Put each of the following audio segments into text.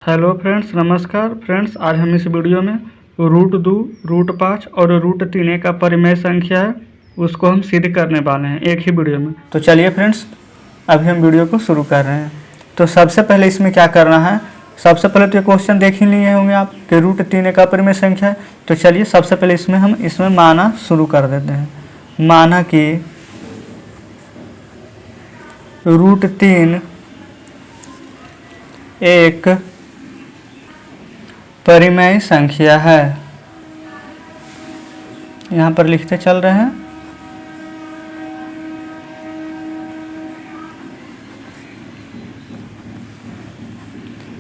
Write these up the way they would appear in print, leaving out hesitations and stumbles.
Hello friends, नमस्कार friends. आज हम इस वीडियो में रूट 2, रूट 5 और रूट 3 का परिमेय संख्या है उसको हम सिद्ध करने वाले हैं एक ही वीडियो में। तो चलिए फ्रेंड्स, अभी हम वीडियो को शुरू कर रहे हैं। तो सबसे पहले इसमें क्या करना है, सबसे पहले तो ये क्वेश्चन देख ही लिए होंगे आप कि रूट 3 का परिमेय संख्या है। तो चलिए सबसे पहले इसमें माना शुरू कर देते हैं। माना कि रूट 3 एक परिमेय संख्या है। यहाँ पर लिखते चल रहे हैं।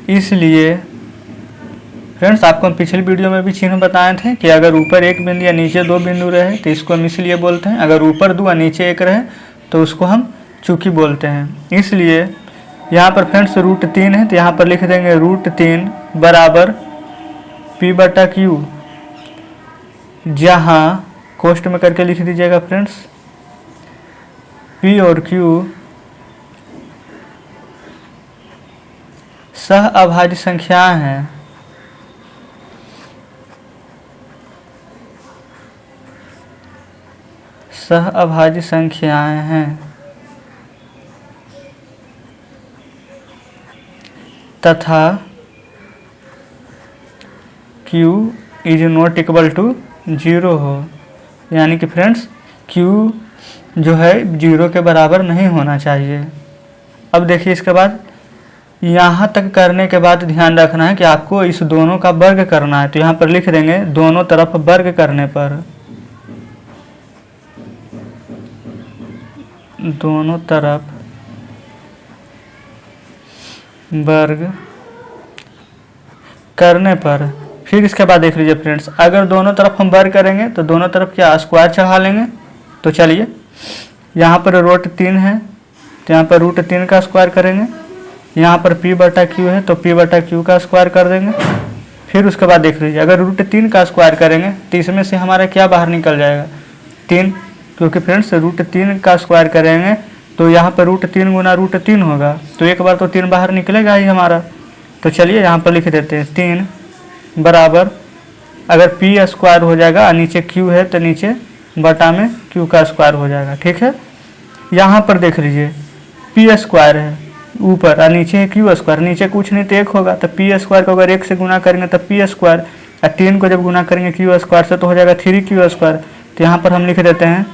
इसलिए फ्रेंड्स, आपको हम पिछली वीडियो में भी चिन्ह बताए थे कि अगर ऊपर एक बिंदु या नीचे दो बिंदु रहे तो इसको हम इसलिए बोलते हैं। अगर ऊपर 2 और नीचे 1 रहे तो उसको हम चूकी बोलते हैं। इसलिए यहाँ पर फ्रेंड्स रूट 3 है तो यहाँ पर लिख देंगे रूट 3 बराबर P/Q, जहाँ कोष्ठ में करके लिख दीजिएगा फ्रेंड्स। P और Q सह अभाज्य संख्याएं हैं। सह अभाज्य संख्याएं हैं तथा Q is not equal to 0 हो। यानी कि फ्रेंड्स Q जो है 0 के बराबर नहीं होना चाहिए। अब देखिए इसके बाद यहाँ तक करने के बाद ध्यान रखना है कि आपको इस दोनों का वर्ग करना है। तो यहाँ पर लिख देंगे दोनों तरफ वर्ग करने पर, दोनों तरफ वर्ग करने पर। फिर इसके बाद देख लीजिए फ्रेंड्स, अगर दोनों तरफ हम वर्ग करेंगे तो दोनों तरफ क्या स्क्वायर चढ़ा लेंगे। तो चलिए यहाँ पर रूट 3 है तो यहाँ पर रूट 3 का स्क्वायर करेंगे। यहाँ पर P/Q है तो P/Q का स्क्वायर कर देंगे। फिर उसके बाद देख लीजिए, अगर रूट 3 का स्क्वायर करेंगे तो इसमें से हमारा क्या बाहर निकल जाएगा, 3। क्योंकि फ्रेंड्स रूट 3 का स्क्वायर करेंगे तो यहाँ पर रूट 3 गुना रूट 3 होगा, तो एक बार तो 3 बाहर निकलेगा ही हमारा। तो चलिए यहाँ पर लिख देते हैं 3 बराबर, अगर P स्क्वायर हो जाएगा और नीचे Q है तो नीचे बटा में Q का स्क्वायर हो जाएगा। ठीक है, यहाँ पर देख लीजिए P स्क्वायर है ऊपर और नीचे है Q स्क्वायर। नीचे कुछ नहीं तो 1 होगा, तो P स्क्वायर को अगर 1 से गुना करेंगे तो P स्क्वायर, और 3 को जब गुना करेंगे Q स्क्वायर से तो हो जाएगा 3Q स्क्वायर। तो यहाँ पर हम लिख देते हैं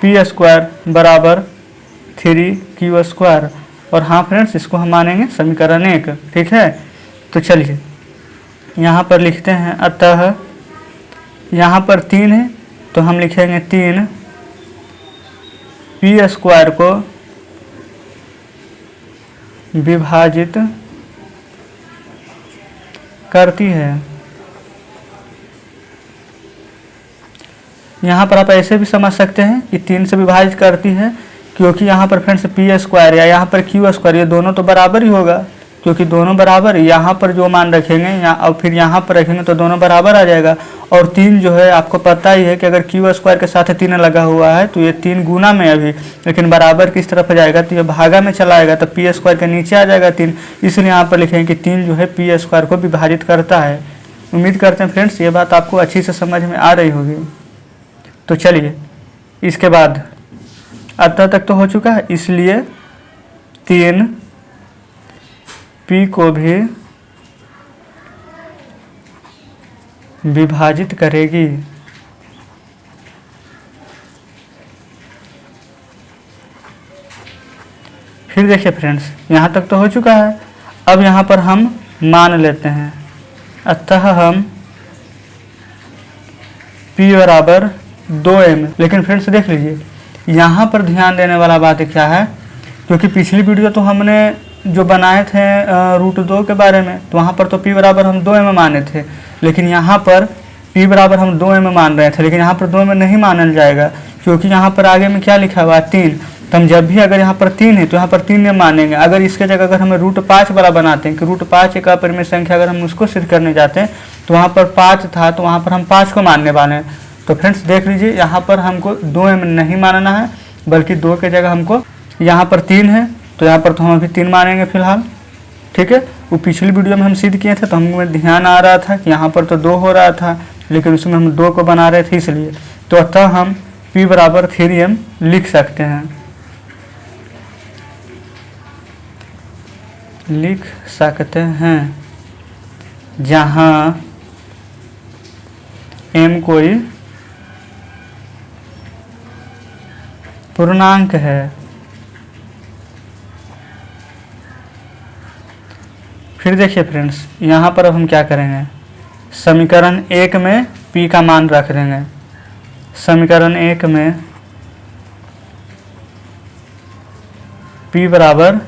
P स्क्वायर बराबर 3Q स्क्वायर। और हाँ फ्रेंड्स, इसको हम मानेंगे समीकरण 1। ठीक है, तो चलिए यहाँ पर लिखते हैं, अतः यहाँ पर 3 है तो हम लिखेंगे 3 P स्क्वायर को विभाजित करती है। यहाँ पर आप ऐसे भी समझ सकते हैं कि 3 से विभाजित करती है, क्योंकि यहाँ पर फ्रेंड्स P स्क्वायर या यहाँ पर Q स्क्वायर ये दोनों तो बराबर ही होगा, क्योंकि दोनों बराबर। यहाँ पर जो मान रखेंगे यहाँ और फिर यहाँ पर रखेंगे तो दोनों बराबर आ जाएगा। और 3 जो है आपको पता ही है कि अगर Q स्क्वायर के साथ 3 लगा हुआ है तो ये 3 गुना में अभी, लेकिन बराबर किस तरफ जाएगा तो ये भागा में चला आएगा, तो P स्क्वायर के नीचे आ जाएगा 3। इसलिए यहाँ पर लिखेंगे कि 3 जो है P स्क्वायर को विभाजित करता है। उम्मीद करते हैं फ्रेंड्स ये बात आपको अच्छी से समझ में आ रही होगी। तो चलिए इसके बाद अतः तक तो हो चुका है, इसलिए 3 P को भी विभाजित करेगी। फिर देखिए फ्रेंड्स, यहाँ तक तो हो चुका है। अब यहाँ पर हम मान लेते हैं, अतः हम P बराबर 2m। लेकिन फ्रेंड्स देख लीजिए, यहाँ पर ध्यान देने वाला बात क्या है, क्योंकि पिछली वीडियो तो हमने जो बनाए थे रूट 2 के बारे में, तो वहाँ पर तो P बराबर हम 2m माने थे, लेकिन यहाँ पर P बराबर हम 2m मान रहे थे, लेकिन यहाँ पर 2m नहीं मानल जाएगा, क्योंकि यहाँ पर आगे में क्या लिखा हुआ है 3। तो हम जब भी अगर यहाँ पर 3 है तो यहाँ पर 3m मानेंगे। अगर इसके जगह अगर हमें रूट 5 वाला बनाते हैं कि रूट 5 एक अपरिमेय संख्या, अगर हम उसको सिद्ध करने जाते हैं तो वहाँ पर 5 था तो वहाँ पर हम 5 को मानने वाले हैं। तो फ्रेंड्स देख लीजिए, यहाँ पर हमको 2m नहीं मानना है, बल्कि 2 के जगह हमको यहाँ पर 3 है तो यहाँ पर तो हम अभी 3 मानेंगे फिलहाल। ठीक है, वो पिछली वीडियो में हम सिद्ध किए थे तो हमें ध्यान आ रहा था कि यहाँ पर तो 2 हो रहा था, लेकिन उसमें हम 2 को बना रहे थे इसलिए। तो अतः हम P बराबर 3m लिख सकते हैं, जहाँ m कोई पूर्णांक है। फिर देखिए फ्रेंड्स, यहाँ पर अब हम क्या करेंगे, समीकरण 1 में P का मान रख देंगे। समीकरण 1 में P बराबर,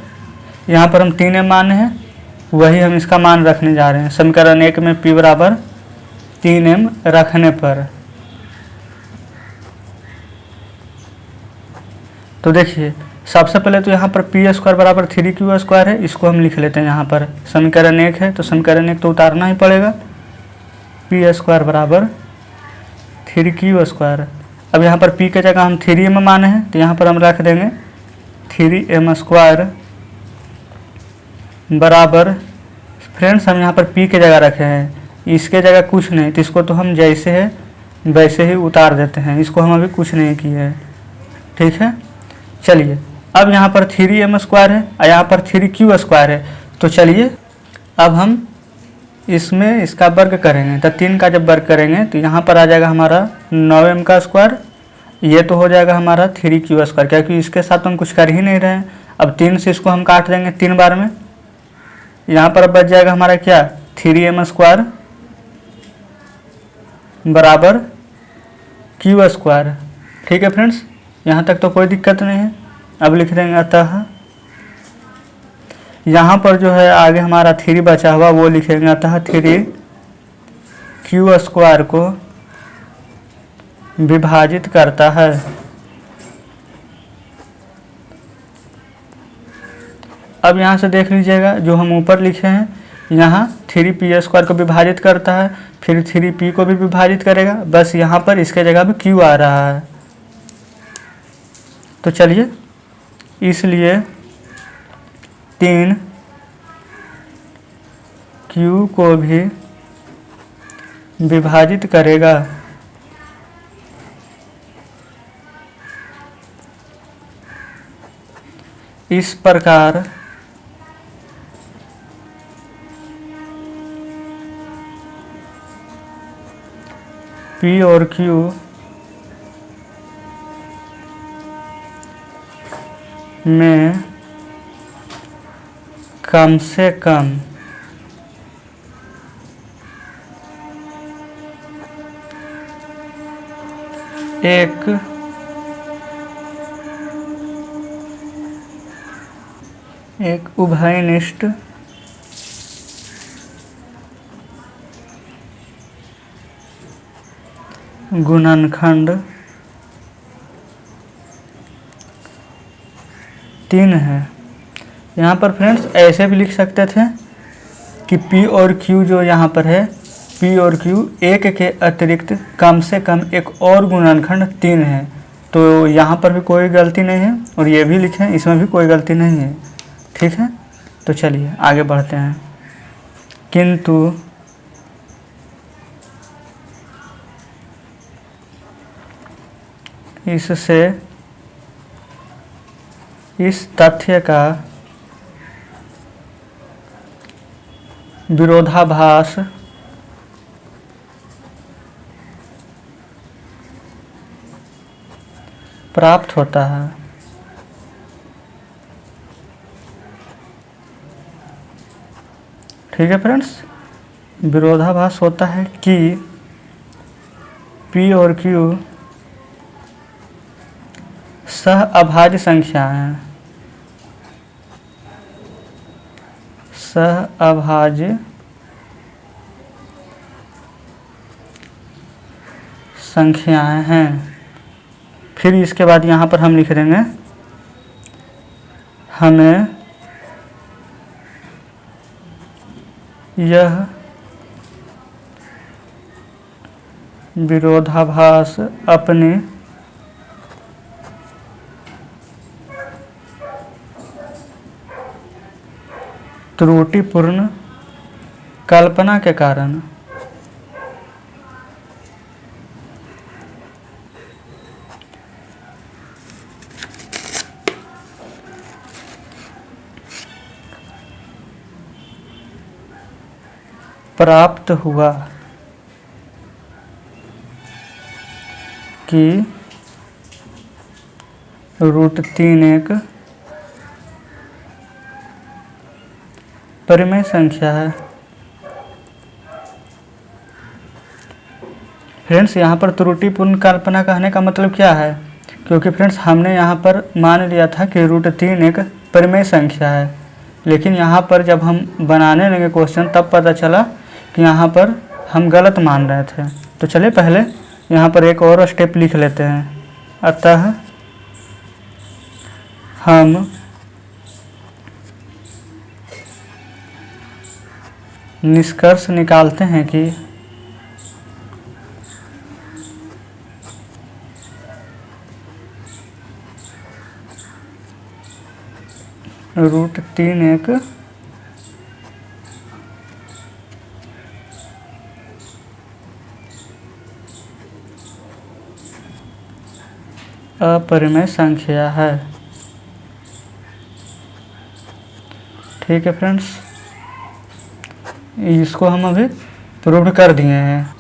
यहाँ पर हम 3m मान है, वही हम इसका मान रखने जा रहे हैं। समीकरण 1 में P बराबर 3m रखने पर तो देखिए सबसे पहले तो यहाँ पर पी स्क्वायर बराबर 3q स्क्वायर है, इसको हम लिख लेते हैं। यहाँ पर समीकरण 1 है तो समीकरण 1 तो उतारना ही पड़ेगा। पी स्क्वायर बराबर 3q स्क्वायर। अब यहाँ पर p के जगह हम 3m माने हैं तो यहाँ पर हम रख देंगे 3m स्क्वायर बराबर, फ्रेंड्स हम यहाँ पर p के जगह रखे हैं, इसके जगह कुछ नहीं, तो इसको तो हम जैसे है वैसे ही उतार देते हैं, इसको हम अभी कुछ नहीं किए हैं। ठीक है, चलिए अब यहाँ पर 3m स्क्वायर है और यहाँ पर 3q स्क्वायर है। तो चलिए अब हम इसमें इसका वर्ग करेंगे, तो 3 का जब वर्ग करेंगे तो यहाँ पर आ जाएगा हमारा 9m का स्क्वायर, ये तो हो जाएगा हमारा 3q स्क्वायर, क्योंकि इसके साथ हम कुछ कर ही नहीं रहे हैं। अब 3 से इसको हम काट देंगे 3 बार में, यहाँ पर बच जाएगा हमारा क्या, 3m स्क्वायर बराबर q स्क्वायर। ठीक है फ्रेंड्स, यहाँ तक तो कोई दिक्कत नहीं है। अब लिख देंगे अतः यहाँ पर जो है आगे हमारा 3 बचा हुआ वो लिखेंगे, अतः 3q स्क्वायर को विभाजित करता है। अब यहाँ से देख लीजिएगा जो हम ऊपर लिखे हैं, यहाँ 3p स्क्वायर को विभाजित करता है, फिर 3p को भी विभाजित करेगा, बस यहाँ पर इसके जगह भी q आ रहा है। तो चलिए, इसलिए 3q को भी विभाजित करेगा। इस प्रकार P और Q में कम से कम एक उभयनिष्ठ गुणनखंड 3 है। यहाँ पर फ्रेंड्स ऐसे भी लिख सकते थे कि P और Q जो यहाँ पर है, P और Q एक के अतिरिक्त कम से कम एक और गुणनखंड 3 है। तो यहाँ पर भी कोई गलती नहीं है और ये भी लिखें, इसमें भी कोई गलती नहीं है। ठीक है, तो चलिए आगे बढ़ते हैं। किंतु इससे इस तथ्य का विरोधाभास प्राप्त होता है। ठीक है फ्रेंड्स, विरोधाभास होता है कि P और Q सह अभाज्य संख्या हैं, सह अभाज्य संख्याएं हैं। फिर इसके बाद यहाँ पर हम लिख देंगे, हमें यह विरोधाभास अपनी त्रुटिपूर्ण कल्पना के कारण प्राप्त हुआ कि √3 एक परिमेय संख्या है। फ्रेंड्स यहाँ पर त्रुटिपूर्ण कल्पना कहने का मतलब क्या है, क्योंकि फ्रेंड्स हमने यहाँ पर मान लिया था कि √3 एक परिमेय संख्या है, लेकिन यहाँ पर जब हम बनाने लगे क्वेश्चन तब पता चला कि यहाँ पर हम गलत मान रहे थे। तो चलिए पहले यहाँ पर एक और स्टेप लिख लेते हैं। अतः हम निष्कर्ष निकालते हैं कि √3 एक अपरिमेय संख्या है। ठीक है फ्रेंड्स, इसको हम अभी प्रूव कर दिए हैं।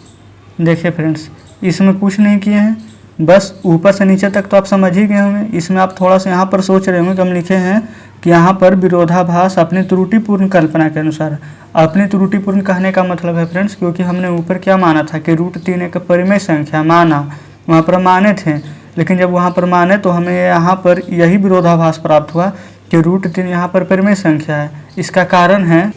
देखिए फ्रेंड्स, इसमें कुछ नहीं किए हैं, बस ऊपर से नीचे तक तो आप समझ ही गए होंगे। इसमें आप थोड़ा सा यहाँ पर सोच रहे होंगे कि हम लिखे हैं कि यहाँ पर विरोधाभास अपनी त्रुटिपूर्ण कल्पना के अनुसार। अपनी त्रुटिपूर्ण कहने का मतलब है फ्रेंड्स, क्योंकि हमने ऊपर क्या माना था कि √3 एक परिमेय संख्या माना, वहाँ पर माने थे, लेकिन जब वहाँ पर माने तो हमें यहाँ पर यही विरोधाभास प्राप्त हुआ कि √3 यहाँ पर परिमेय संख्या है। इसका कारण है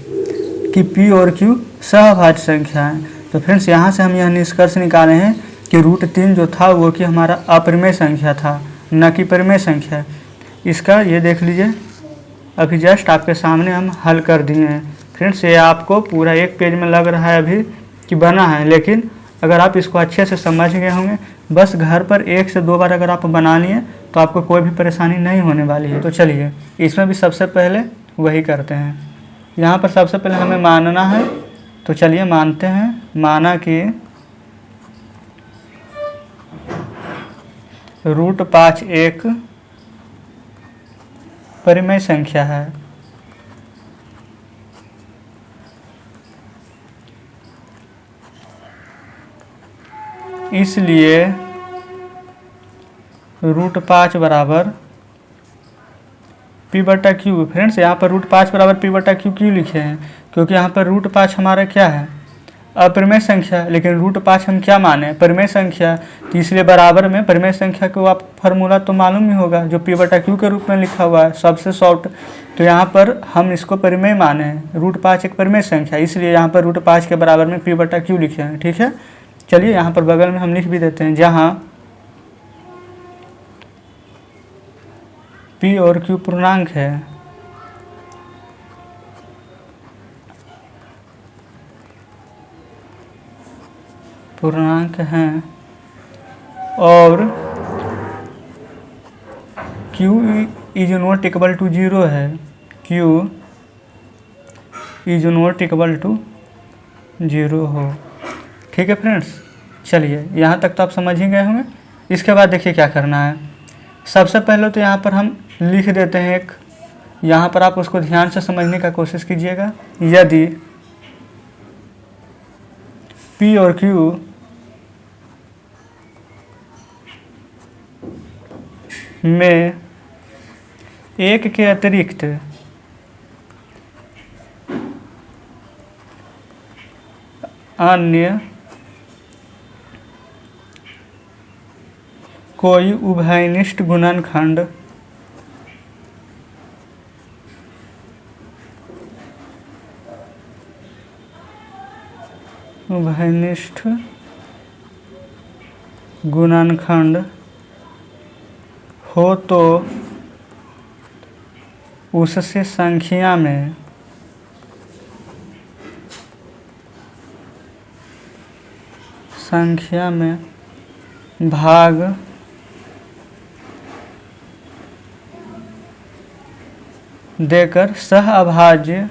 कि P और Q सहभाज्य संख्या है। तो फ्रेंड्स यहाँ से हम यह निष्कर्ष निकाले हैं कि √3 जो था वो कि हमारा अपरिमेय संख्या था, न कि परिमेय संख्या। इसका ये देख लीजिए, अभी जस्ट आपके सामने हम हल कर दिए हैं। फ्रेंड्स ये आपको पूरा एक पेज में लग रहा है अभी कि बना है, लेकिन अगर आप इसको अच्छे से समझ गए होंगे, बस घर पर 1 से 2 बार अगर आप बना लिए तो आपको कोई भी परेशानी नहीं होने वाली है। तो चलिए इसमें भी सबसे पहले वही करते हैं। यहाँ पर सबसे पहले हमें मानना है, तो चलिए मानते हैं। माना कि √5 एक परिमेय संख्या है। इसलिए √5 बराबर P/Q। फ्रेंड्स यहाँ पर √5 बराबर P/Q क्यों लिखे हैं, क्योंकि यहाँ पर √5 हमारा क्या है, अपरिमेय संख्या, लेकिन √5 हम क्या माने, परिमेय संख्या। तो इसलिए बराबर में परिमेय संख्या को आप फार्मूला तो मालूम ही होगा, जो P/Q के रूप में लिखा हुआ है सबसे शॉर्ट। तो यहाँ पर हम इसको परिमेय माने हैं, √5 एक परिमेय संख्या, इसलिए यहाँ पर √5 के बराबर में P/Q लिखे हैं। ठीक है, चलिए यहाँ पर बगल में हम लिख भी देते हैं, जहाँ P और Q पूर्णांक है, पूर्णांक हैं, और Q is not equal to 0 है। Q is not equal to 0 हो। ठीक है फ्रेंड्स, चलिए यहाँ तक तो आप समझ ही गए होंगे। इसके बाद देखिए क्या करना है। सबसे पहले तो यहाँ पर हम लिख देते हैं एक, यहाँ पर आप उसको ध्यान से समझने का कोशिश कीजिएगा। यदि P और Q में एक के अतिरिक्त अन्य कोई उभयनिष्ठ गुणनखंड हो तो उससे संख्या में भाग देकर सह अभाज्य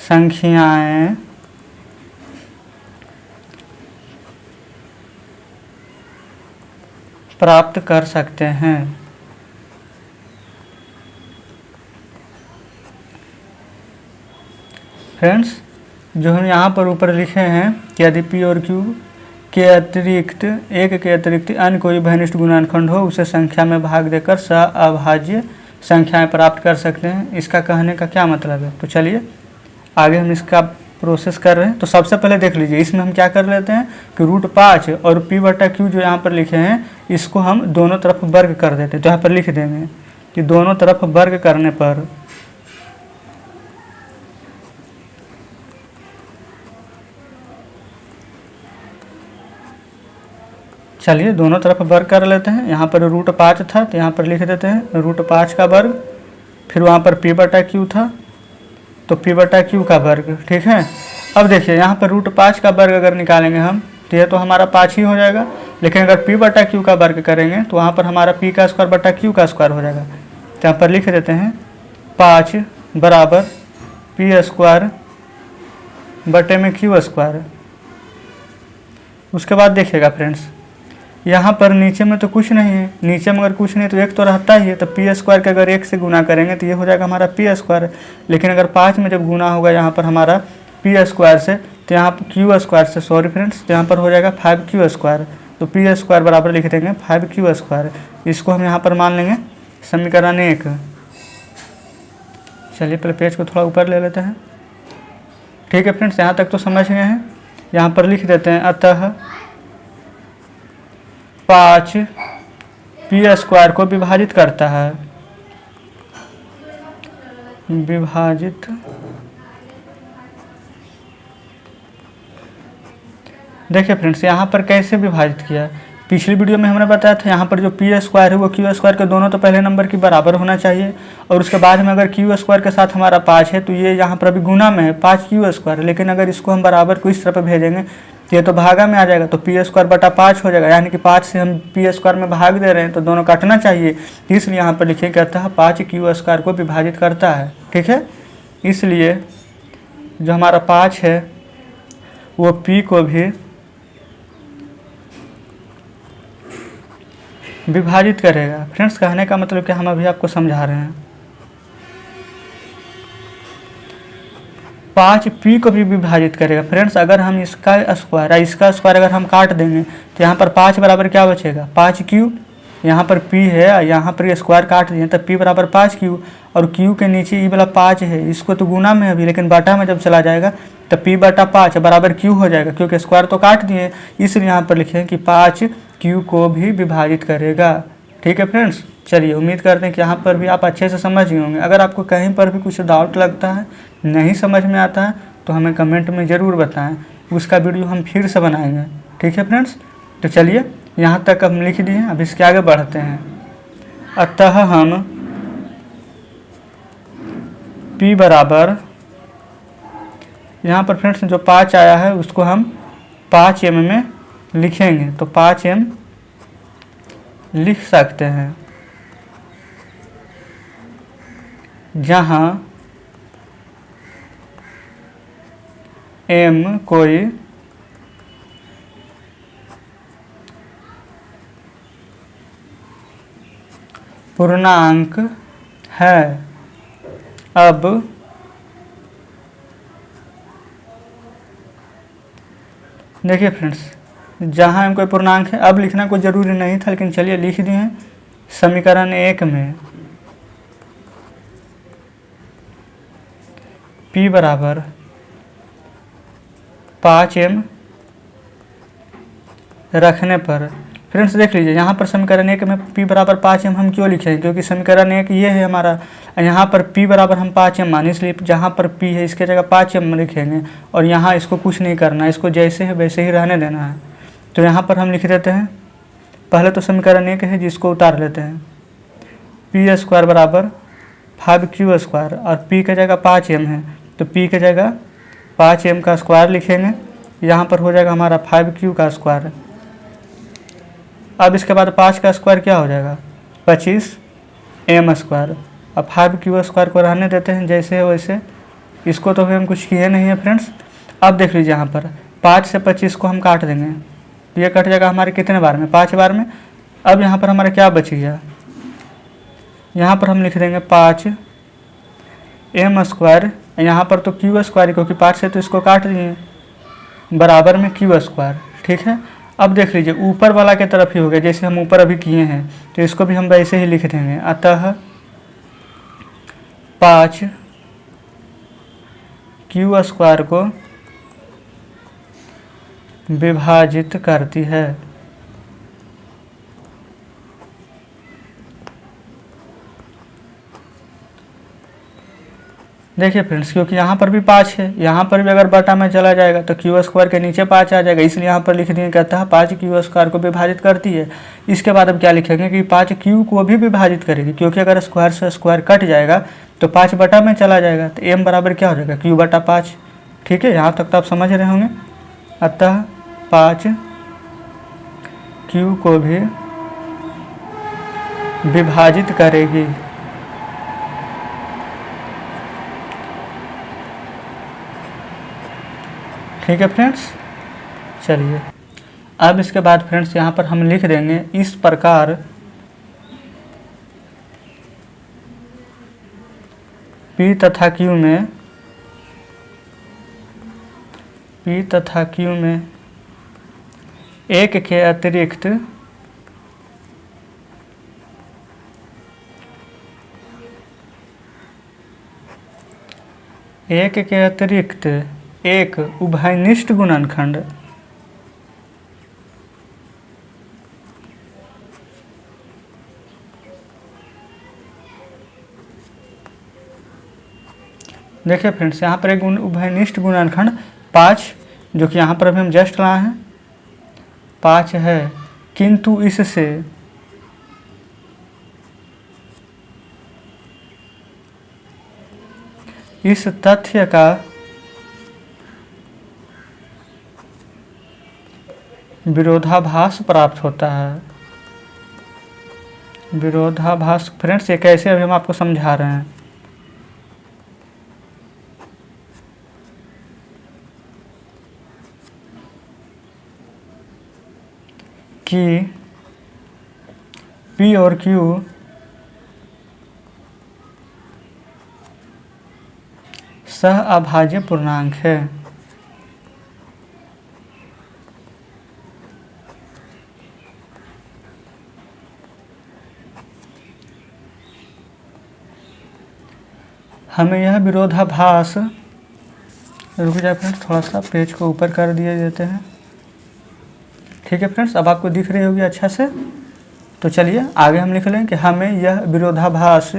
संख्याएं प्राप्त कर सकते हैं। फ्रेंड्स, जो हम यहाँ पर ऊपर लिखे हैं कि यदि पी और क्यू के अतिरिक्त एक के अतिरिक्त अन्य कोई घनिष्ठ गुणनखंड हो उसे संख्या में भाग देकर अभाज्य संख्याएं प्राप्त कर सकते हैं। इसका कहने का क्या मतलब है? तो चलिए आगे हम इसका प्रोसेस कर रहे हैं। तो सबसे पहले देख लीजिए, इसमें हम क्या कर लेते हैं कि √5 और p बटा क्यू जो यहाँ पर लिखे हैं इसको हम दोनों तरफ वर्ग कर देते हैं। तो यहाँ पर लिख देंगे कि दोनों तरफ वर्ग करने पर चलिए दोनों तरफ वर्ग कर लेते हैं। यहाँ पर √5 था तो यहाँ पर लिख देते हैं √5 का वर्ग, फिर वहाँ पर p बटा क्यू था तो p बटा क्यू का वर्ग। ठीक है, अब देखिए यहाँ पर √5 का वर्ग अगर निकालेंगे हम तो यह तो हमारा 5 ही हो जाएगा, लेकिन अगर p बटा क्यू का वर्ग करेंगे तो वहाँ पर हमारा p का स्क्वायर बटा क्यू का स्क्वायर हो जाएगा। तो यहाँ पर लिख देते हैं 5 बराबर p स्क्वायर बटे में क्यू स्क्वायर। उसके बाद देखिएगा फ्रेंड्स, यहाँ पर नीचे में तो कुछ नहीं है, नीचे में अगर कुछ नहीं तो एक तो रहता ही है, तो पी स्क्वायर के अगर 1 से गुना करेंगे तो ये हो जाएगा हमारा पी स्क्वायर। लेकिन अगर 5 में जब गुना होगा यहाँ पर हमारा पी स्क्वायर से तो यहाँ पर क्यू स्क्वायर से, सॉरी फ्रेंड्स, तो यहाँ पर हो जाएगा 5q स्क्वायर। तो पी स्क्वायर बराबर लिख देंगे 5q स्क्वायर। इसको हम यहाँ पर मान लेंगे समीकरण 1। चलिए पहले पेज को थोड़ा ऊपर ले लेते हैं। ठीक है फ्रेंड्स, यहाँ तक तो समझ गए हैं। यहाँ पर लिख देते हैं अतः 5 p स्क्वायर को विभाजित करता है, विभाजित देखिए फ्रेंड्स यहाँ पर कैसे विभाजित किया। पिछली वीडियो में हमने बताया था यहाँ पर जो p स्क्वायर है वो q स्क्वायर के दोनों तो पहले नंबर के बराबर होना चाहिए, और उसके बाद में अगर q स्क्वायर के साथ हमारा 5 है तो ये यहाँ पर अभी गुना में है 5q स्क्वायर। लेकिन अगर इसको हम बराबर को इस तरफ भेजेंगे तो ये तो भागा में आ जाएगा, तो p स्क्वायर बटा 5 हो जाएगा, यानी कि 5 से हम p स्क्वायर में भाग दे रहे हैं तो दोनों काटना चाहिए। इसलिए यहाँ पर लिखे कहता है 5q स्क्वायर को विभाजित करता है। ठीक है, इसलिए जो हमारा 5 है वो p को भी विभाजित करेगा। फ्रेंड्स, कहने का मतलब कि हम अभी आपको समझा रहे हैं 5p को भी विभाजित करेगा। फ्रेंड्स, अगर हम इसका स्क्वायर अगर हम काट देंगे तो यहाँ पर 5 बराबर क्या बचेगा 5q, यहाँ पर p है, यहाँ पर स्क्वायर काट दिए तब p बराबर 5q, और q के नीचे ये वाला 5 है, इसको तो गुना में अभी, लेकिन बटा में जब चला जाएगा तो p बटा 5 बराबर q हो जाएगा, क्योंकि स्क्वायर तो काट दिए। इसलिए यहाँ पर लिखे कि 5q को भी विभाजित करेगा। ठीक है फ्रेंड्स, चलिए उम्मीद करते हैं कि यहाँ पर भी आप अच्छे से समझ गए होंगे। अगर आपको कहीं पर भी कुछ डाउट लगता है, नहीं समझ में आता है, तो हमें कमेंट में ज़रूर बताएं, उसका वीडियो हम फिर से बनाएंगे। ठीक है फ्रेंड्स, तो चलिए यहाँ तक हम लिख दिए, अब इसके आगे बढ़ते हैं। अतः हम p बराबर, यहाँ पर फ्रेंड्स जो 5 आया है उसको हम 5m में लिखेंगे, तो 5m लिख सकते हैं, जहाँ m कोई पूर्णांक है। अब देखिए फ्रेंड्स, जहाँ m कोई पूर्णांक है, अब लिखना कोई ज़रूरी नहीं था, लेकिन चलिए लिख दिए हैं। समीकरण 1 में p बराबर 5m रखने पर, फ्रेंड्स देख लीजिए यहाँ पर समीकरण 1 में p बराबर 5m हम क्यों लिखे हैं, क्योंकि समीकरण 1 ये है हमारा, यहाँ पर p बराबर हम 5m माने, इसलिए जहाँ पर p है इसके जगह 5m लिखेंगे, और यहाँ इसको कुछ नहीं करना है, इसको जैसे है वैसे ही रहने देना है। तो यहाँ पर हम लिख देते हैं, पहले तो समीकरण 1 है जिसको उतार लेते हैं, p स्क्वायर बराबर 5q स्क्वायर, और p की जगह 5m है तो p की जगह 5m का स्क्वायर लिखेंगे, यहाँ पर हो जाएगा हमारा 5q का स्क्वायर। अब इसके बाद 5 का स्क्वायर क्या हो जाएगा 25m स्क्वायर। अब 5q स्क्वायर को रहने देते हैं जैसे है वैसे, इसको तो अभी हम कुछ किए नहीं है फ्रेंड्स। अब देख लीजिए यहाँ पर 5 से 25 को हम काट देंगे तो ये कट जाएगा हमारे कितने बार में, 5 बार में। अब यहाँ पर हमारा क्या बच गया, यहाँ पर हम लिख देंगे 5m², यहाँ पर तो q², क्योंकि 5 से तो इसको काट दिए, बराबर में q²। ठीक है, अब देख लीजिए ऊपर वाला के तरफ ही हो गया, जैसे हम ऊपर अभी किए हैं तो इसको भी हम वैसे ही लिख देंगे। अतः 5q² को विभाजित करती है। देखिए फ्रेंड्स, क्योंकि यहाँ पर भी 5 है, यहाँ पर भी अगर बटा में चला जाएगा तो q² के नीचे 5 आ जाएगा, इसलिए यहाँ पर लिख दिए कहता है 5q² को विभाजित करती है। इसके बाद अब क्या लिखेंगे कि 5q को भी विभाजित करेगी, क्योंकि अगर स्क्वायर से स्क्वायर कट जाएगा तो 5 बटा में चला जाएगा, तो m बराबर क्या हो जाएगा, q/5। ठीक है, यहाँ तक तो आप समझ रहे होंगे। अतः 5q को भी विभाजित करेगी। ठीक है फ्रेंड्स, चलिए अब इसके बाद फ्रेंड्स यहाँ पर हम लिख देंगे इस प्रकार P तथा Q में एक के अतिरिक्त एक उभयनिष्ठ गुणनखंड देखिए फ्रेंड्स, यहाँ पर एक उभयनिष्ठ गुणनखंड 5, जो कि यहाँ पर अभी हम जस्ट लाए हैं 5 है, किंतु इससे इस तथ्य का विरोधाभास प्राप्त होता है। विरोधाभास फ्रेंड्स ये कैसे, अभी हम आपको समझा रहे हैं। कि P और Q सह अभाज्य पूर्णांक है। हमें यह विरोधाभास, रुक जाए फ्रेंड्स, थोड़ा सा पेज को ऊपर कर दिए देते हैं। ठीक है फ्रेंड्स, अब आपको दिख रही होगी अच्छा से। तो चलिए आगे हम लिख लें कि हमें यह विरोधाभास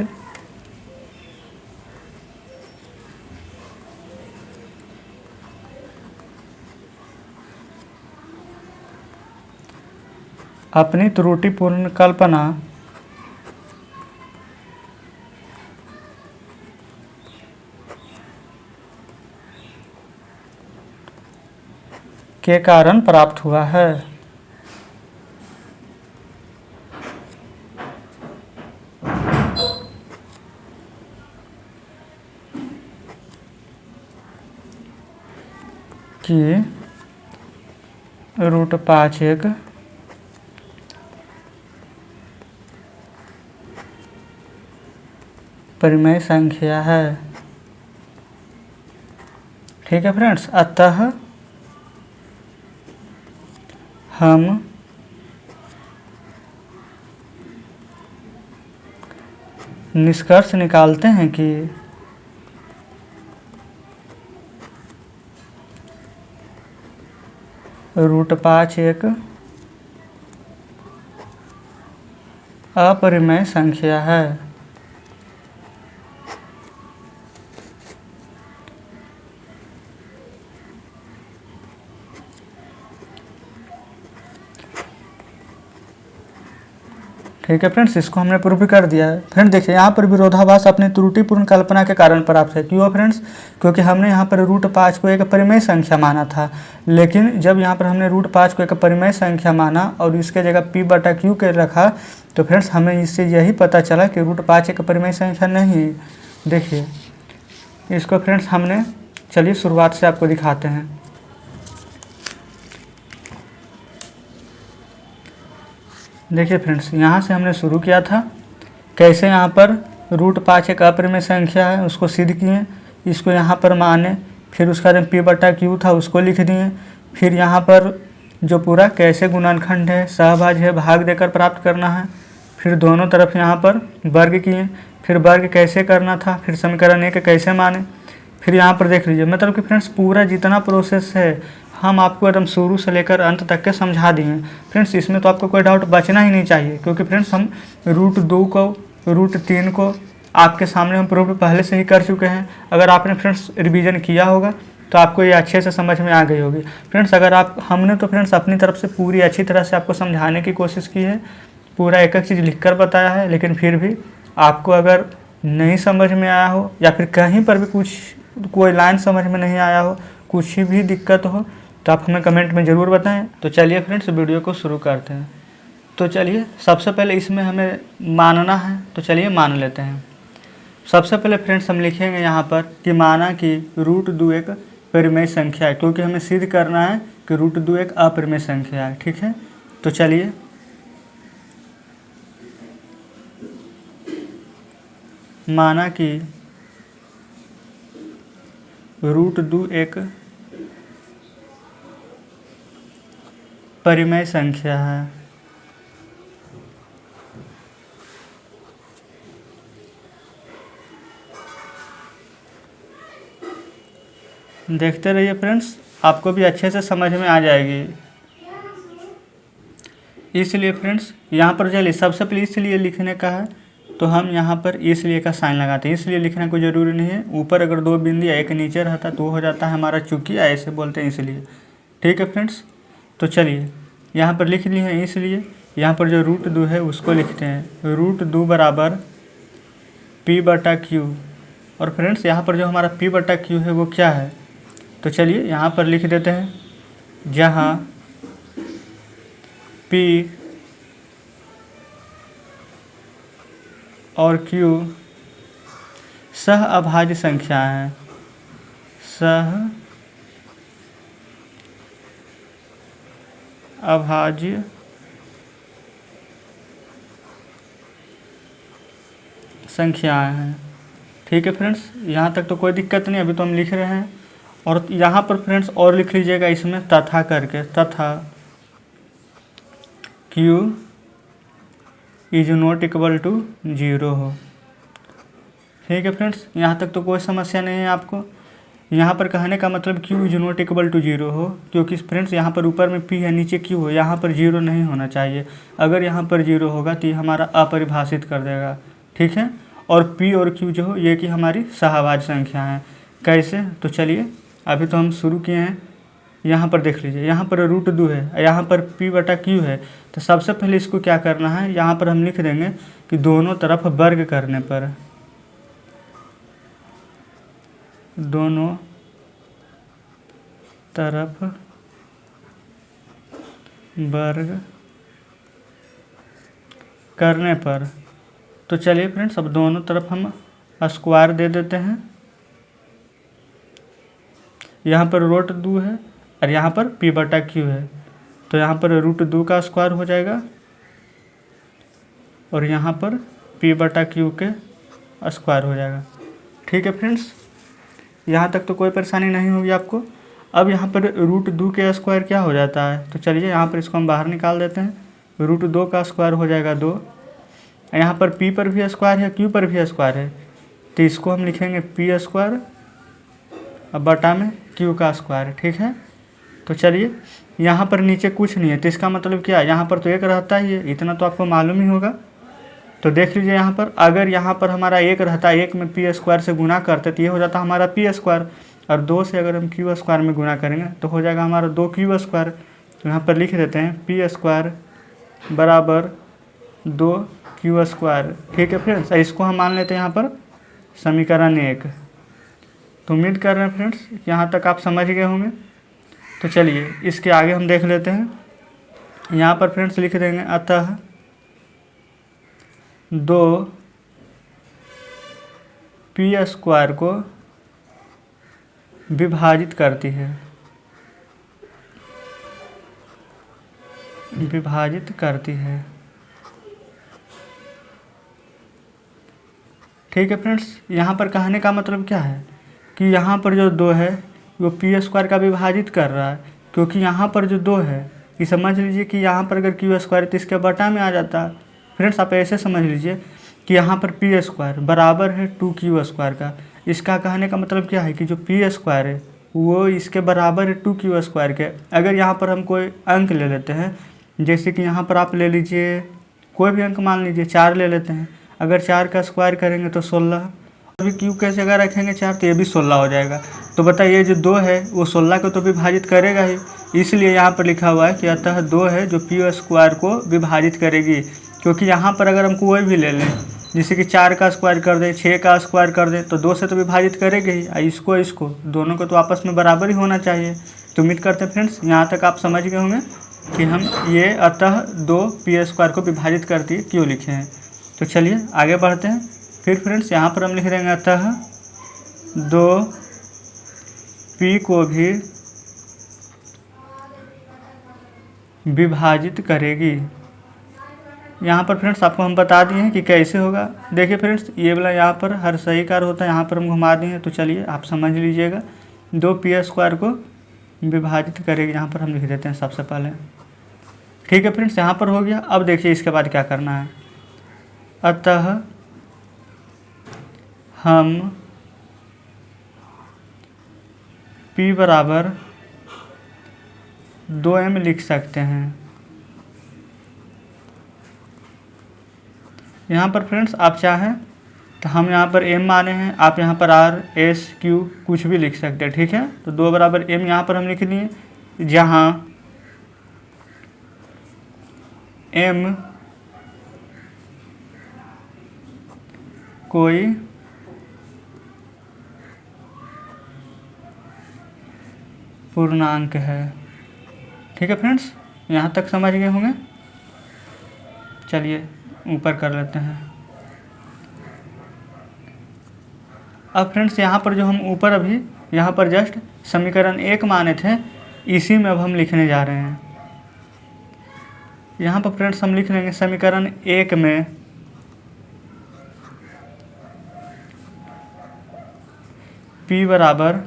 अपनी त्रुटिपूर्ण कल्पना के कारण प्राप्त हुआ है। कि √5 एक परिमेय संख्या है। ठीक है फ्रेंड्स, अतः हम निष्कर्ष निकालते हैं कि √5 एक अपरिमेय संख्या है। ठीक है फ्रेंड्स, इसको हमने प्रूव भी कर दिया है। फ्रेंड देखिए यहाँ पर विरोधाभास अपनी त्रुटिपूर्ण कल्पना के कारण प्राप्त है। क्यों फ्रेंड्स, क्योंकि हमने यहाँ पर √5 को एक परिमेय संख्या माना था, लेकिन जब यहाँ पर हमने √5 को एक परिमेय संख्या माना और इसके जगह P/Q के रखा, तो फ्रेंड्स हमें इससे यही पता चला कि √5 एक परिमेय संख्या नहीं है। देखिए इसको फ्रेंड्स हमने, चलिए शुरुआत से आपको दिखाते हैं। देखिए फ्रेंड्स, यहाँ से हमने शुरू किया था, कैसे यहाँ पर √5 एक अपरिमेय संख्या है उसको सिद्ध किए, इसको यहाँ पर माने, फिर उसका बाद P/Q था उसको लिख दिए, फिर यहाँ पर जो पूरा कैसे गुणनखंड है, सहभाज्य है, भाग देकर प्राप्त करना है, फिर दोनों तरफ यहाँ पर वर्ग किए, फिर वर्ग कैसे करना था, फिर समीकरण 1 कैसे माने, फिर यहाँ पर देख लीजिए, मतलब कि फ्रेंड्स पूरा जितना प्रोसेस है हम आपको एकदम शुरू से लेकर अंत तक के समझा दिए हैं। फ्रेंड्स इसमें तो आपको कोई डाउट बचना ही नहीं चाहिए, क्योंकि फ्रेंड्स हम √2 को, √3 को आपके सामने हम प्रूफ पहले से ही कर चुके हैं। अगर आपने फ्रेंड्स रिवीजन किया होगा तो आपको ये अच्छे से समझ में आ गई होगी। फ्रेंड्स अगर हमने तो फ्रेंड्स अपनी तरफ से पूरी अच्छी तरह से आपको समझाने की कोशिश की है, पूरा एक एक चीज़ लिख कर बताया है, लेकिन फिर भी आपको अगर नहीं समझ में आया हो या फिर कहीं पर भी कोई लाइन समझ में नहीं आया हो, कुछ भी दिक्कत हो, तो आप हमें कमेंट में ज़रूर बताएं। तो चलिए फ्रेंड्स वीडियो को शुरू करते हैं। तो चलिए सबसे पहले इसमें हमें मानना है, तो चलिए मान लेते हैं। सबसे पहले फ्रेंड्स हम लिखेंगे यहाँ पर कि माना कि √2 एक परिमेय संख्या है, क्योंकि हमें सिद्ध करना है कि √2 एक अपरिमेय संख्या है। ठीक है, तो चलिए माना कि √2 एक परिमेय संख्या है। देखते रहिए फ्रेंड्स, आपको भी अच्छे से समझ में आ जाएगी। इसलिए फ्रेंड्स यहाँ पर चलिए सबसे पहले इसलिए लिखने का है, तो हम यहाँ पर इसलिए का साइन लगाते हैं। इसलिए लिखना कोई ज़रूरी नहीं है, ऊपर अगर 2 बिंदु या एक नीचे रहता तो हो जाता है हमारा चूंकि, ऐसे बोलते हैं इसलिए। ठीक है फ्रेंड्स, तो चलिए यहाँ पर लिख लिए हैं इसलिए। यहाँ पर जो √2 है उसको लिखते हैं √2 बराबर P/Q। और फ्रेंड्स यहाँ पर जो हमारा P/Q है वो क्या है, तो चलिए यहाँ पर लिख देते हैं, जहाँ P और Q सह अभाज्य संख्या है, सह अभाज्य संख्याएं हैं। ठीक है फ्रेंड्स, यहाँ तक तो कोई दिक्कत नहीं, अभी तो हम लिख रहे हैं। और यहाँ पर फ्रेंड्स और लिख लीजिएगा इसमें तथा करके, तथा Q ≠ 0 हो। ठीक है फ्रेंड्स, यहाँ तक तो कोई समस्या नहीं है आपको। यहाँ पर कहने का मतलब Q ≠ 0 हो, क्योंकि फ्रेंड्स यहाँ पर ऊपर में P है, नीचे Q हो, यहाँ पर 0 नहीं होना चाहिए। अगर यहाँ पर 0 होगा तो ये हमारा अपरिभाषित कर देगा। ठीक है, और P और Q जो हो ये कि हमारी सहभाज्य संख्या है। कैसे, तो चलिए अभी तो हम शुरू किए हैं। यहाँ पर देख लीजिए, यहाँ पर √2 है, यहाँ पर P/Q है, तो सबसे पहले इसको क्या करना है, यहाँ पर हम लिख देंगे कि दोनों तरफ वर्ग करने पर, दोनों तरफ वर्ग करने पर, तो चलिए फ्रेंड्स अब दोनों तरफ हम स्क्वायर दे देते हैं। यहाँ पर √2 है और यहाँ पर P/Q है, तो यहाँ पर √2 का स्क्वायर हो जाएगा और यहाँ पर P/Q के स्क्वायर हो जाएगा। ठीक है फ्रेंड्स, यहाँ तक तो कोई परेशानी नहीं होगी आपको। अब यहाँ पर √2 के स्क्वायर क्या हो जाता है, तो चलिए यहाँ पर इसको हम बाहर निकाल देते हैं। √2 का स्क्वायर हो जाएगा 2, यहाँ पर P पर भी स्क्वायर है, Q पर भी स्क्वायर है, तो इसको हम लिखेंगे P² अब बटा में Q का स्क्वायर। ठीक है, तो चलिए यहाँ पर नीचे कुछ नहीं है, तो इसका मतलब क्या है, यहाँ पर तो 1 रहता ही है, इतना तो आपको मालूम ही होगा। तो देख लीजिए यहाँ पर, अगर यहाँ पर हमारा 1 रहता, 1 में P² से गुना करते तो ये हो जाता हमारा P², और 2 से अगर हम Q² में गुना करेंगे तो हो जाएगा हमारा 2Q²। तो यहाँ पर लिख देते हैं P² बराबर 2Q²। ठीक है फ्रेंड्स, इसको हम मान लेते हैं यहाँ पर समीकरण 1। तो उम्मीद कर रहे हैं फ्रेंड्स यहाँ तक आप समझ गए होंगे। तो चलिए इसके आगे हम देख लेते हैं। यहाँ पर फ्रेंड्स लिख देंगे अतः 2P² को विभाजित करती है, विभाजित करती है। ठीक है फ्रेंड्स, यहाँ पर कहने का मतलब क्या है कि यहाँ पर जो 2 है वो पी स्क्वायर का विभाजित कर रहा है, क्योंकि यहाँ पर जो 2 है ये समझ लीजिए कि यहाँ पर अगर क्यू स्क्वायर तो इसके बटा में आ जाता है। फ्रेंड्स आप ऐसे समझ लीजिए कि यहाँ पर पी स्क्वायर बराबर है 2q स्क्वायर का। इसका कहने का मतलब क्या है कि जो पी स्क्वायर है वो इसके बराबर है 2q स्क्वायर के। अगर यहाँ पर हम कोई अंक ले लेते हैं, जैसे कि यहाँ पर आप ले लीजिए कोई भी अंक, मान लीजिए 4 ले लेते हैं। अगर 4 का स्क्वायर करेंगे तो 16, अभी क्यू की जगह रखेंगे 4 तो ये भी 16 हो जाएगा। तो बताइए जो 2 है वो 16 को तो विभाजित करेगा ही, इसलिए यहाँ पर लिखा हुआ है कि अतः 2 है जो पी स्क्वायर को विभाजित करेगी। क्योंकि यहाँ पर अगर हम कोई भी ले लें, जैसे कि 4 का स्क्वायर कर दें, 6 का स्क्वायर कर दें, तो 2 से तो विभाजित करेंगे ही, इसको दोनों को तो आपस में बराबर ही होना चाहिए। तो उम्मीद करते हैं फ्रेंड्स यहाँ तक आप समझ गए होंगे कि हम ये अतः 2 पी स्क्वायर को विभाजित करती है क्यों लिखे हैं। तो चलिए आगे बढ़ते हैं। फिर फ्रेंड्स यहाँ पर हम लिख देंगे अतः 2 पी को भी विभाजित करेगी। यहाँ पर फ्रेंड्स आपको हम बता दिए हैं कि कैसे होगा। देखिए फ्रेंड्स ये वाला यहाँ पर हर सही कार्य होता है, यहाँ पर हम घुमा दिए हैं। तो चलिए आप समझ लीजिएगा 2 पी स्क्वायर को विभाजित करेगी, यहाँ पर हम लिख देते हैं सबसे पहले। ठीक है फ्रेंड्स, यहाँ पर हो गया। अब देखिए इसके बाद क्या करना है। अतः हम P बराबर 2m लिख सकते हैं। यहाँ पर फ्रेंड्स आप चाहें तो हम यहाँ पर m माने हैं, आप यहाँ पर r s q कुछ भी लिख सकते हैं। ठीक है, तो 2 बराबर m यहाँ पर हम लिख दिए, जहाँ m कोई पूर्णांक है। ठीक है फ्रेंड्स, यहाँ तक समझ गए होंगे। चलिए ऊपर कर लेते हैं। अब फ्रेंड्स यहाँ पर जो हम ऊपर अभी यहाँ पर जस्ट समीकरण 1 माने थे, इसी में अब हम लिखने जा रहे हैं। यहाँ पर फ्रेंड्स हम लिख लेंगे समीकरण 1 में P बराबर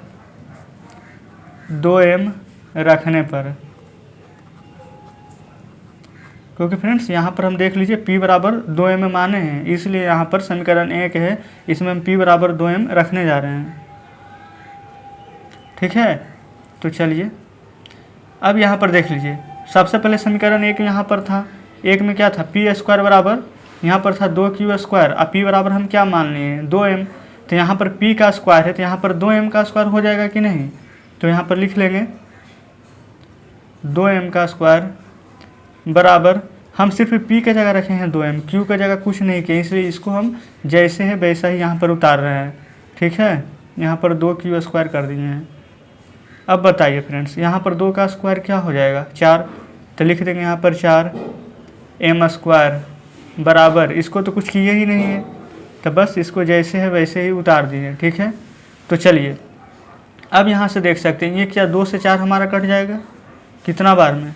2m रखने पर, क्योंकि फ्रेंड्स यहाँ पर हम देख लीजिए P बराबर 2m माने हैं, इसलिए यहाँ पर समीकरण 1 है, इसमें हम P बराबर 2m रखने जा रहे हैं। ठीक है, तो चलिए अब यहाँ पर देख लीजिए। सबसे पहले समीकरण 1 यहाँ पर था, 1 में क्या था, पी स्क्वायर बराबर यहाँ पर था 2q स्क्वायर। अब P बराबर हम क्या मान लिए हैं, 2m। तो यहाँ पर P का स्क्वायर है तो यहाँ पर 2m का स्क्वायर हो जाएगा कि नहीं। तो यहाँ पर लिख लेंगे 2m का स्क्वायर बराबर, हम सिर्फ P की जगह रखे हैं 2m, Q की जगह कुछ नहीं किया, इसलिए इसको हम जैसे है वैसा ही यहाँ पर उतार रहे हैं। ठीक है, यहाँ पर 2q स्क्वायर कर दिए हैं। अब बताइए फ्रेंड्स यहाँ पर 2 का स्क्वायर क्या हो जाएगा, 4। तो लिख देंगे यहाँ पर 4m स्क्वायर बराबर, इसको तो कुछ किए ही नहीं है, तो बस इसको जैसे है वैसे ही उतार दिए। ठीक है, तो चलिए अब यहाँ से देख सकते हैं ये क्या 2 से 4 हमारा कट जाएगा, कितना बार में,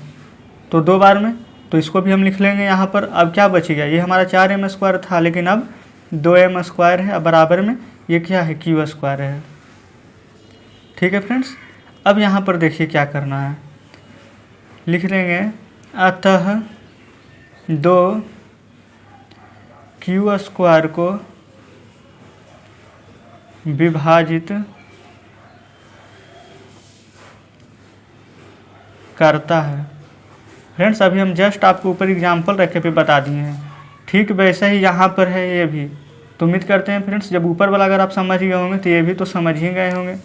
तो 2 बार में। तो इसको भी हम लिख लेंगे यहाँ पर। अब क्या बचेगा, ये हमारा 4m स्क्वायर था, लेकिन अब 2m स्क्वायर है, अब बराबर में ये क्या है, q स्क्वायर है। ठीक है फ्रेंड्स, अब यहाँ पर देखिए क्या करना है, लिख लेंगे अतः 2 q स्क्वायर को विभाजित करता है। फ्रेंड्स अभी हम जस्ट आपको ऊपर एग्जाम्पल रखे पे बता दिए हैं, ठीक वैसा ही यहाँ पर है ये भी। तो उम्मीद करते हैं फ्रेंड्स जब ऊपर वाला अगर आप समझ गए होंगे तो ये भी तो समझ ही गए होंगे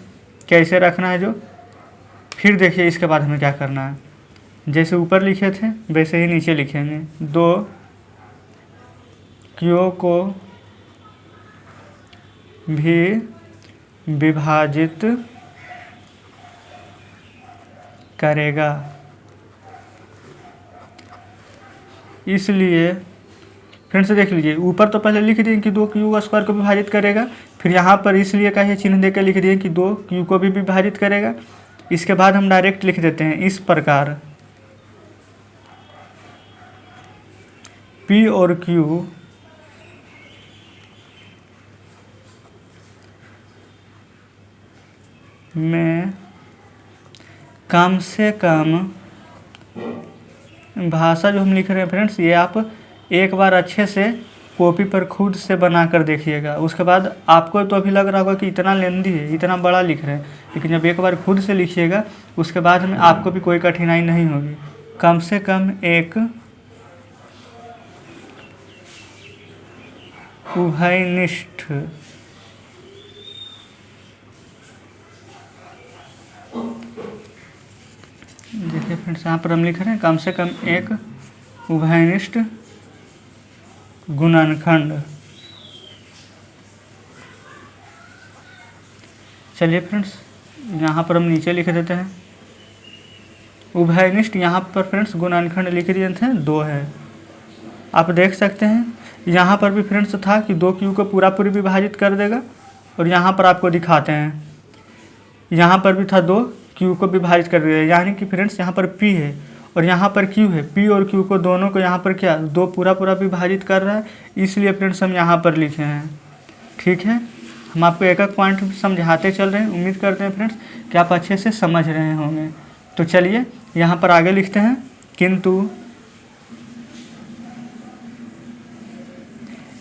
कैसे रखना है जो। फिर देखिए इसके बाद हमें क्या करना है, जैसे ऊपर लिखे थे वैसे ही नीचे लिखेंगे, 2 q को भी विभाजित करेगा। इसलिए फ्रेंड्स देख लीजिए ऊपर तो पहले लिख दिए कि 2q स्क्वायर को विभाजित करेगा, फिर यहाँ पर इसलिए का ये चिन्ह देकर लिख दिए कि 2 Q को भी विभाजित करेगा। इसके बाद हम डायरेक्ट लिख देते हैं इस प्रकार P और Q में कम से कम भाषा जो हम लिख रहे हैं फ्रेंड्स, ये आप एक बार अच्छे से कॉपी पर खुद से बना कर देखिएगा। उसके बाद आपको तो अभी लग रहा होगा कि इतना लेंदी है, इतना बड़ा लिख रहे हैं, लेकिन जब एक बार खुद से लिखिएगा उसके बाद में आपको भी कोई कठिनाई नहीं होगी। कम से कम एक उभयनिष्ठ देखिए फ्रेंड्स, यहाँ पर हम लिख रहे हैं कम से कम एक उभयनिष्ठ गुणनखंड। चलिए फ्रेंड्स, यहाँ पर हम नीचे लिख देते हैं उभयनिष्ठ। यहाँ पर फ्रेंड्स गुणनखंड लिख दिए थे 2 है। आप देख सकते हैं यहाँ पर भी फ्रेंड्स था कि 2 Q को पूरा पूरी विभाजित कर देगा, और यहाँ पर आपको दिखाते हैं यहाँ पर भी था 2 Q को विभाजित कर देगा, यानी कि फ्रेंड्स यहाँ पर P है और यहाँ पर Q है। P और Q को दोनों को यहाँ पर क्या 2 पूरा पूरा विभाजित कर रहा है, इसलिए फ्रेंड्स हम यहाँ पर लिखे हैं। ठीक है, हम आपको एक एक पॉइंट समझाते चल रहे हैं। उम्मीद करते हैं फ्रेंड्स कि आप अच्छे से समझ रहे होंगे। तो चलिए यहाँ पर आगे लिखते हैं, किंतु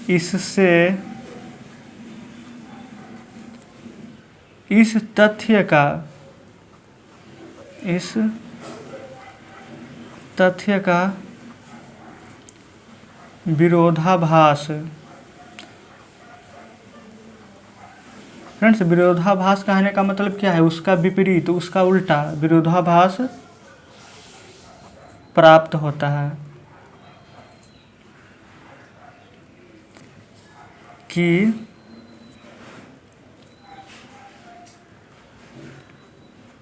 इससे इस तथ्य का विरोधाभास। फ्रेंड्स, विरोधाभास कहने का मतलब क्या है? उसका विपरीत, उसका उल्टा विरोधाभास प्राप्त होता है कि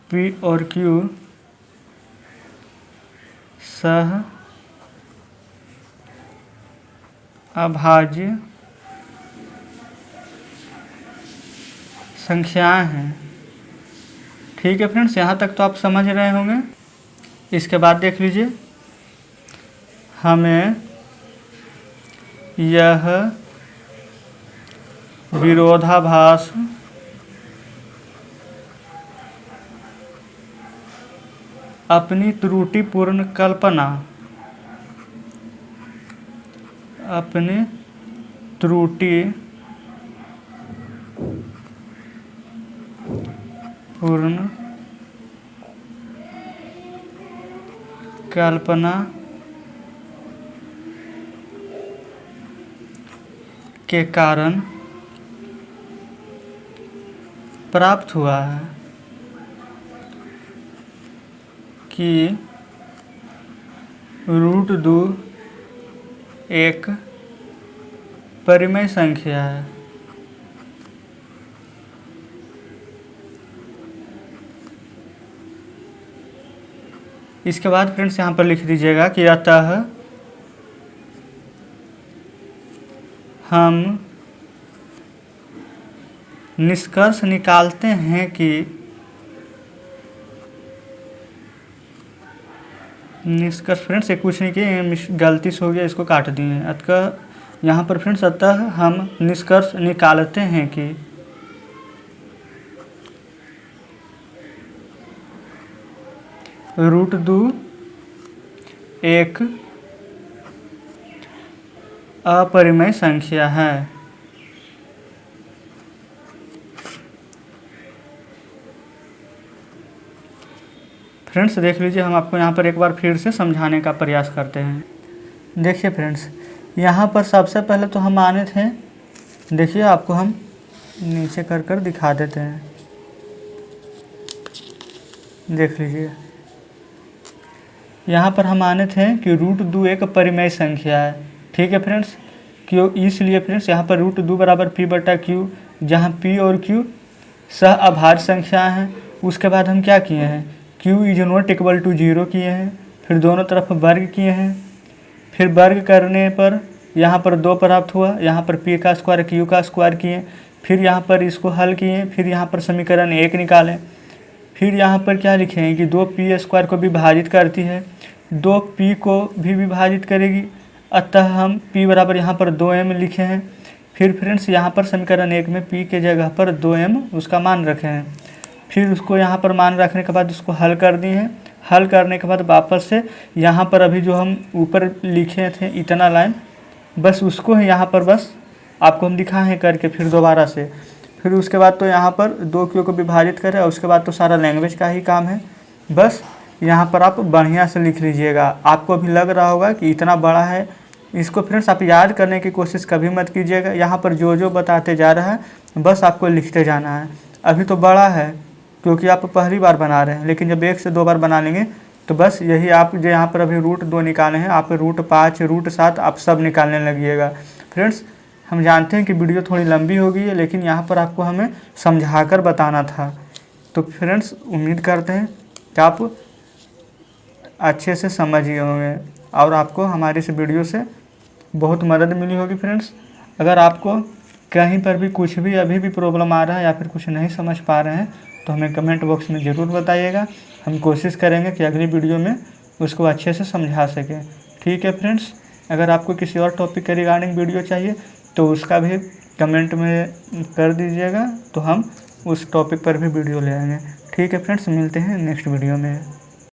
P और Q सह अभाज्य संख्याएं हैं। ठीक है फ्रेंड्स, यहाँ तक तो आप समझ रहे होंगे। इसके बाद देख लीजिए, हमें यह विरोधाभास अपनी त्रुटिपूर्ण कल्पना के कारण प्राप्त हुआ है कि √2 एक परिमेय संख्या है। इसके बाद फ्रेंड्स यहाँ पर लिख दीजिएगा कि अतः हम निष्कर्ष निकालते हैं कि निष्कर्ष फ्रेंड्स ये कुछ नहीं किए, गलती से हो गया, इसको काट दिए। अतः यहाँ पर फ्रेंड्स अतः हम निष्कर्ष निकालते हैं कि √2 एक अपरिमेय संख्या है। फ्रेंड्स देख लीजिए, हम आपको यहाँ पर एक बार फिर से समझाने का प्रयास करते हैं। देखिए फ्रेंड्स, यहाँ पर सबसे पहले तो हम आने थे, देखिए आपको हम नीचे कर कर दिखा देते हैं। देख लीजिए, यहाँ पर हम आने थे कि √2 एक परिमेय संख्या है। ठीक है फ्रेंड्स, क्यों? इसलिए फ्रेंड्स यहाँ पर √2 बराबर P/Q, जहाँ P और Q सह अभाज्य संख्या हैं। उसके बाद हम क्या किए हैं, Q = 0 किए हैं, फिर दोनों तरफ वर्ग किए हैं। फिर वर्ग करने पर यहाँ पर 2 प्राप्त हुआ, यहाँ पर P का स्क्वायर Q का स्क्वायर किए, फिर यहाँ पर इसको हल किए, फिर यहाँ पर समीकरण 1 निकालें। फिर यहाँ पर क्या लिखे हैं कि 2p² को विभाजित करती है, 2p को भी विभाजित करेगी, अतः हम p बराबर यहाँ पर 2m लिखे हैं। फिर फ्रेंड्स यहाँ पर समीकरण 1 में p के जगह पर 2m उसका मान रखे हैं। फिर उसको यहाँ पर मान रखने के बाद उसको हल कर दिए हैं। हल करने के बाद वापस से यहाँ पर अभी जो हम ऊपर लिखे थे इतना लाइन, बस उसको यहाँ पर बस आपको हम दिखाए हैं करके फिर दोबारा से। फिर उसके बाद तो यहाँ पर 2q को विभाजित करें और उसके बाद तो सारा लैंग्वेज का ही काम है। बस यहाँ पर आप बढ़िया से लिख लीजिएगा। आपको भी लग रहा होगा कि इतना बड़ा है, इसको फ्रेंड्स आप याद करने की कोशिश कभी मत कीजिएगा। यहाँ पर जो जो बताते जा रहा है बस आपको लिखते जाना है। अभी तो बड़ा है क्योंकि आप पहली बार बना रहे हैं, लेकिन जब 1 से 2 बार बना लेंगे तो बस यही आप जो यहाँ पर अभी √2 निकाले हैं, आप √5 √7 आप सब निकालने लगिएगा। फ्रेंड्स हम जानते हैं कि वीडियो थोड़ी लंबी हो गई है, लेकिन यहाँ पर आपको हमें समझाकर बताना था। तो फ्रेंड्स उम्मीद करते हैं कि आप अच्छे से समझ गए होंगे और आपको हमारी इस वीडियो से बहुत मदद मिली होगी। फ्रेंड्स अगर आपको कहीं पर भी कुछ भी अभी भी प्रॉब्लम आ रहा है या फिर कुछ नहीं समझ पा रहे हैं तो हमें कमेंट बॉक्स में ज़रूर बताइएगा। हम कोशिश करेंगे कि अगली वीडियो में उसको अच्छे से समझा सकें। ठीक है फ्रेंड्स, अगर आपको किसी और टॉपिक के रिगार्डिंग वीडियो चाहिए तो उसका भी कमेंट में कर दीजिएगा, तो हम उस टॉपिक पर भी वीडियो ले आएंगे। ठीक है फ्रेंड्स, मिलते हैं नेक्स्ट वीडियो में।